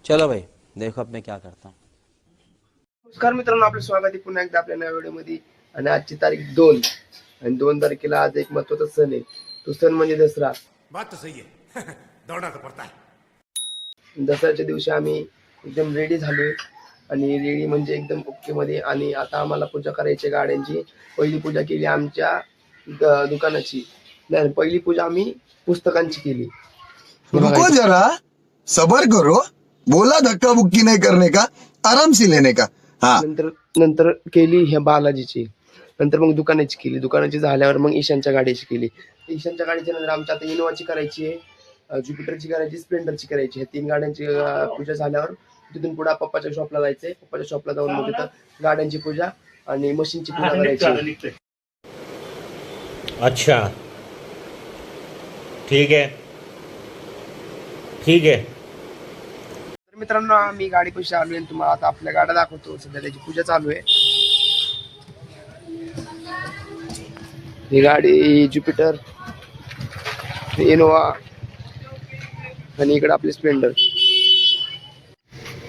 चलो भाई देखो अब मैं क्या करता हूँ. नमस्कार मित्रांनो, आपलं स्वागत आहे पुन्हा एकदा आपल्या नव्या व्हिडिओमध्ये. आणि आजची तारीख 2 आणि 2 तारखेला आज एक महत्वाचा सण आहे. तो सण म्हणजे दसरा. बात तो सही है. दौड़ना तो पड़ता है. दसऱ्याच्या दिवशी आम्ही एकदम रेडी झालोय आणि रेडी म्हणजे एकदम ओके मध्ये. आणि आता आम्हाला पूजा करायची गाड्यांची. पहिली पूजा केली आमच्या दुकानाची. नाही, पहिली पूजा आम्ही पुस्तकांची केली. रुको जरा, सबर करो. बोला धक्का बुक्की नहीं करने का, आराम से लेने का. हाँ. नंतर केली ह्या बालाजीची. नंतर मग दुकानाची केली. दुकानाची झाल्यावर मग ईशानच्या गाडीची केली. ईशानच्या गाडीच्या नंतर आमच्या आता इनोवाची करायची आहे, ज्युपिटरची करायची, स्प्लेंडरची करायची. ह्या 3 गाड्यांची पूजा झाल्यावर तिथून पुढे पप्पाच्या शॉपला जायचंय. पप्पाच्या शॉपला जाऊन मग तिथं गाड्यांची पूजा आणि मशीनची पूजा करायची. अच्छा ठीक है ठीक है. तर मित्रांनो, आम्ही गाडी कशी आलोय आणि तुम्हाला आता आपल्या गाड्या दाखवतो. सध्या त्याची पूजा चालू आहे. ही गाडी ज्युपिटर, इनोवा आणि इकडे आपली स्प्लेंडर.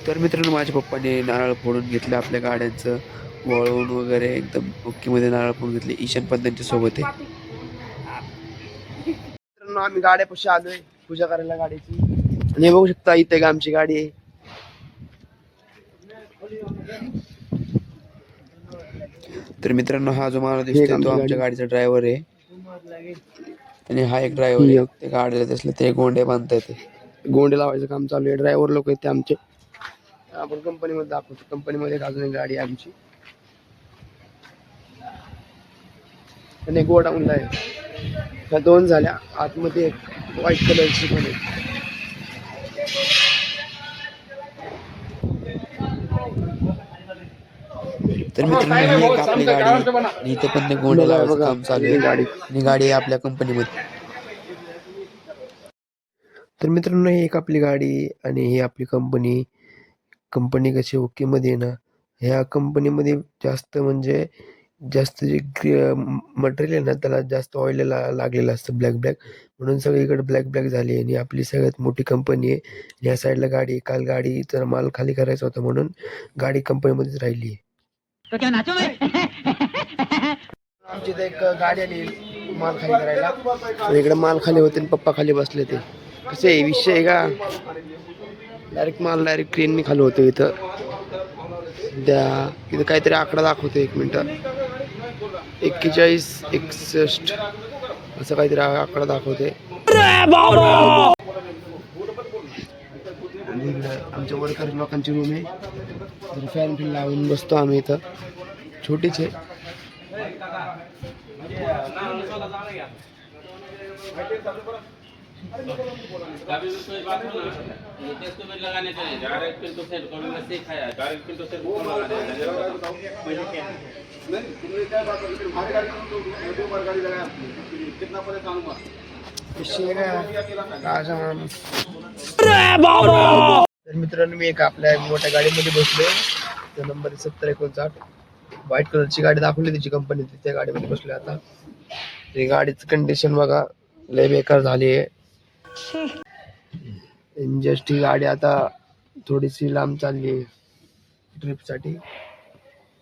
तर मित्रांनो, माझ्या पप्पाने नारळ फोडून घेतलं आपल्या गाड्यांचं, वळवून वगैरे एकदम ओके मध्ये नारळ फोडून घेतले. ईशान पण त्यांच्या सोबत आहे. मित्रांनो, आम्ही गाड्यापाशी आलोय पूजा करायला गाडीची. आणि बघू शकता इथे आमची गाडी आहे. तर मित्रांनो, हा जो मला दिसतोय तो आमच्या गाडीचा ड्रायव्हर आहे. आणि हा एक ड्रायव्हर आहे. ते गाडीला दिसलं ते गोंडे बांधताय, ते गोंडे लावायचं काम चालू आहे. ड्रायव्हर लोक आहेत ते आमचे. आपण कंपनीमध्ये दाखवतो. कंपनीमध्ये अजून एक गाडी आहे आमची. आणि गोडाऊनला आहे. ह्या 2 झाल्या. आतमध्ये एक व्हाईट कलरची पण आहे. तर मित्रांनो, ही एक आपली गाडी आहे. इथे पण ते गोंडे लावायचं काम चालू आहे. आणि गाडी आहे आपल्या कंपनीमध्ये. तर मित्रांनो, ही एक आपली गाडी आणि ही आपली कंपनी कशी ओके मध्ये आहे ना. ह्या कंपनीमध्ये जास्त म्हणजे जास्त जे मटेरियल आहे ना, त्याला जास्त ऑइल लागलेलं असतं, ब्लॅक. म्हणून सगळीकडे ब्लॅक झाली. आणि आपली सगळ्यात मोठी कंपनी आहे. या साईडला गाडी. काल गाडीचा माल खाली करायचा होता म्हणून गाडी कंपनीमध्येच राहिली आहे. आमची इथे एक गाडी आली माल खाली करायला. इकडे माल खाली होते आणि पप्पा खाली बसले. ते कसे विषय आहे का, डायरेक्ट क्रेननी खाली होतो. इथं काहीतरी आकडा दाखवतो. 1 मिनिट, 41 61 असं काहीतरी आकडा दाखवते. आमच्या वर्कर लोकांची रूम आहे. फॅन लावून बसतो आम्ही इथं. छोटीच आहे. तर मित्रांनो, मी एका आपल्या मोठ्या गाडीमध्ये बसलोय. तो नंबर 7059. व्हाईट कलरची गाडी दाखवली त्याची कंपनी. त्या गाडीमध्ये बसलोय आता. गाडीचं कंडिशन बघा, लय बेकार झाली आहे. जस्ट ही गाडी आता थोडीशी लांब चालली आहे ट्रिपसाठी.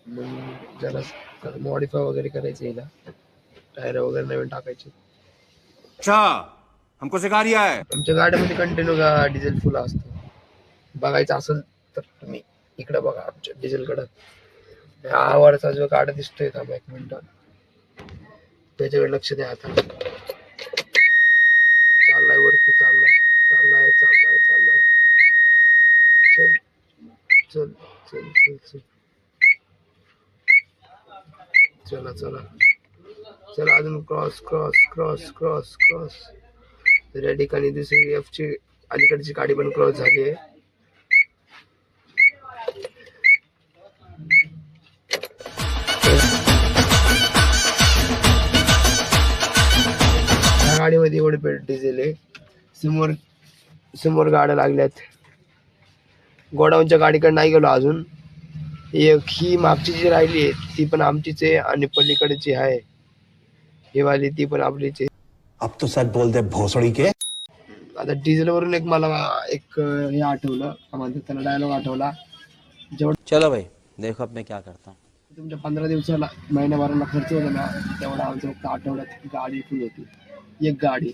मग जरा मॉडिफाय वगैरे करायचं, हिला टायर वगैरे नवीन टाकायचे. अच्छा हमको सिखा रिया है. आमच्या गाड्यामध्ये कंटिन्यू डिझेल फुल असतं. बघायचं असेल तर तुम्ही इकडे बघा आमच्या डिझेलकडं. आवाराचा जो गाडा दिसतोय थांबा 1 मिनिट, त्याच्याकडे लक्ष द्या. आता चाललाय वरती, चाललाय. चला अजून क्रॉस. तर या ठिकाणी दुसरी F ची अलीकडची गाडी पण क्रॉस झाली आहे. या गाडीमध्ये एवढे पेट्रोल डिझेल आहे. समोर गाड्या लागल्यात. गोडाऊनच्या गाडीकडे नाही गेलो अजून. ही मागची जी राहिली आहे ती पण आमचीच आहे. आणि पलीकडची आहे ही वाली, ती पण आपलीच आहे. अब तो सच बोल दे भोसड़ी के. आता डिझेलवरून एक मला एक हे आठवलं, आम्हाला त्याला डायलॉग आठवला, जेवढा चलो भाई देखो अब मैं क्या करता हूँ. तुमच्या 15 दिवसाला महिन्याभराला खर्च होता ना, तेवढा आमचा फक्त आठवड्यात गाडी फुल होती. एक गाडी,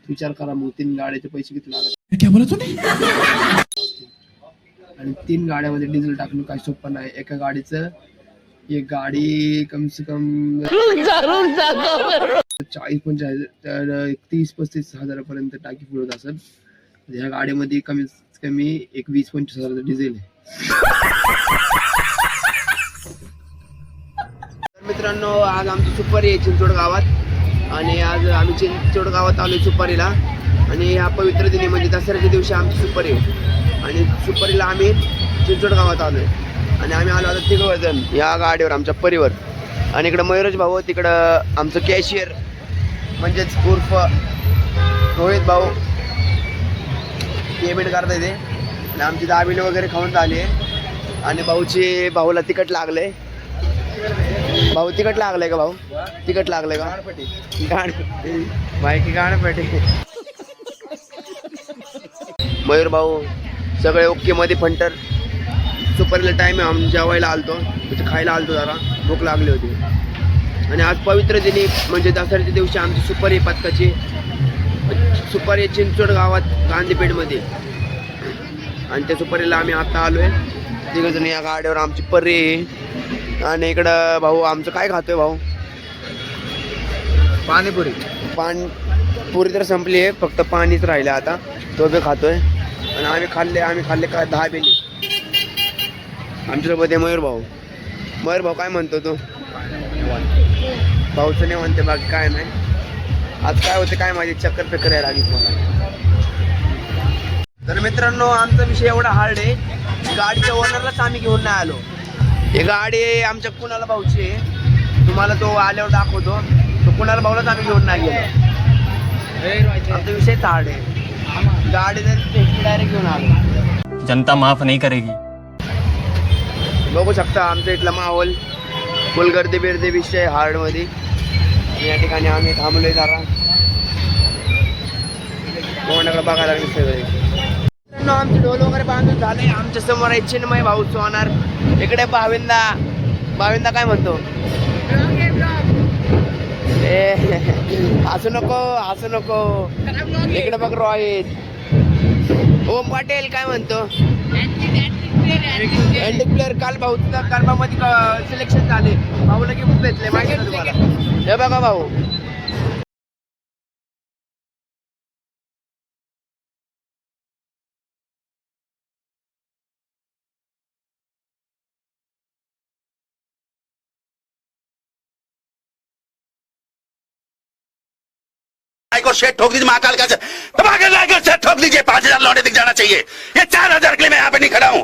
विचार करा मग 3 गाड्याचे पैसे किती लागत. क्या बोला तूने? आणि 3 गाड्यामध्ये डिझेल टाकणं काही सोपं नाही. एका गाडीचं एक गाडी कम से कम 40-45 30-35 हजारापर्यंत टाकी फुल होत असेल. ह्या गाडीमध्ये कमीत कमी एक 20-25 हजाराचं डिझेल आहे. मित्रांनो, आज आमची सुपारी आहे चिंचवड गावात आणि आज आम्ही चिंचवड गावात आलोय सुपारीला. आणि ह्या पवित्र दिनी म्हणजे दसऱ्याच्या दिवशी आमची सुपारी आहे आणि सुपारीला आम्ही चिंचवड गावात आलोय. आणि आम्ही आलो आता 3 जण या गाडीवर आमच्या परीवर. आणि इकडं मयुरज भाऊ, तिकडं आमचं कॅशियर म्हणजेच उर्फ रोहित भाऊ पेमेंट करता येते. आणि आमची दाबिले वगैरे खाऊन झाली आहे. आणि भाऊला तिकट लागले. भाऊ तिकट लागलंय का? भाऊ तिकट लागलंय का? माहिती गाणपेटी. मयूर भाऊ सगळे ओके मध्ये फंटर. सुपारीला टाइम आहे, आम्ही जेवायला आलतो, म्हणजे खायला आलतो, जरा भूक लागली होती. आणि आज पवित्र दिनी म्हणजे दसऱ्याच्या दिवशी आमची सुपारी पथकाची सुपारी चिंचवड गावात गांधीपेठमध्ये. आणि त्या सुपारीला आम्ही आता आलोय 3 जण या गाडीवर आमची परी. आणि इकडं भाऊ आमचं काय खातोय भाऊ? पाणीपुरी. पुरी तर संपली आहे, फक्त पाणीच राहिलं आता, तो बी खातोय. आणि आम्ही खाल्ले काय 10 बेली. आमच्यासोबत आहे मयूर भाऊ. मयूर भाऊ काय म्हणतो तू? भाऊचं नाही म्हणते, बाकी काय नाही. आज काय होते काय माझी चक्कर फेकर यायला लागली मला. तर मित्रांनो, आमचा विषय एवढा हार्ड आहे, गाडीच्या ओनरलाच आम्ही घेऊन नाही आलो. ही गाडी आमच्या कुणाला भाऊची आहे, तुम्हाला तो आल्यावर दाखवतो. तो कुणाला भाऊलाच आम्ही घेऊन नाही गेलो. आमचा विषयच हार्ड आहे. गाडी डायरेक्ट घेऊन आलो. जनता माफ नहीं करेगी. बघू शकता आमचा इथला माहोल, फुल गर्दी बिर्दी विषय हार्ड मध्ये. या ठिकाणी आम्ही थांबलोय जरा, कोणाकडे बघायला लागले सगळे. आमचे ढोल वगैरे बांधून झाले. आमच्या समोर आहे चिन्मय भाऊ सोनार. इकडे भाविंदा काय म्हणतो? हसू नको. इकडे बघ रोहित. ओम पाटील काय म्हणतो? Antique player. काल भाऊचं कर्मामध्ये सिलेक्शन झाले, भाऊला गिफ्ट भेटले माहिती ना तुम्हाला. हे बघा भाऊ. को शेट ठोक दीजिए, महाकाल का दबा के लाइक शेट ठोक दीजिए. 5,000 लौटे दिख जाना चाहिए. ये 4,000 के लिए मैं यहाँ पे नहीं खड़ा हूँ.